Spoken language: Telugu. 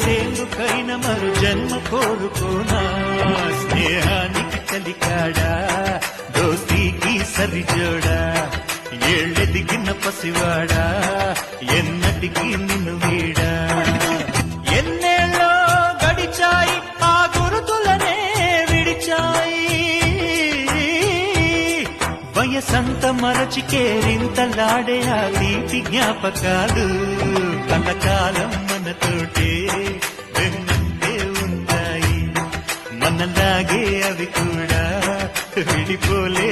కలిసేందుకైనా మరు జన్మ కోరుకోనా స్నేహానికి కలికాడా దోస్తీకి సరిజోడా ఏళ్ళెదిగిన పసివాడా ఎన్నటికి నిన్ను వీడా ఎన్నేళ్ళో గడిచాయి ఆ గురుతులనే విడిచాయి వయసంత మరచి కేరింతలాడే ఆ తీపి జ్ఞాపకాలు కలకాలం మనతోటే వెన్నంటే ఉంటాయి మనలాగే అవి కూడా విడిపోలే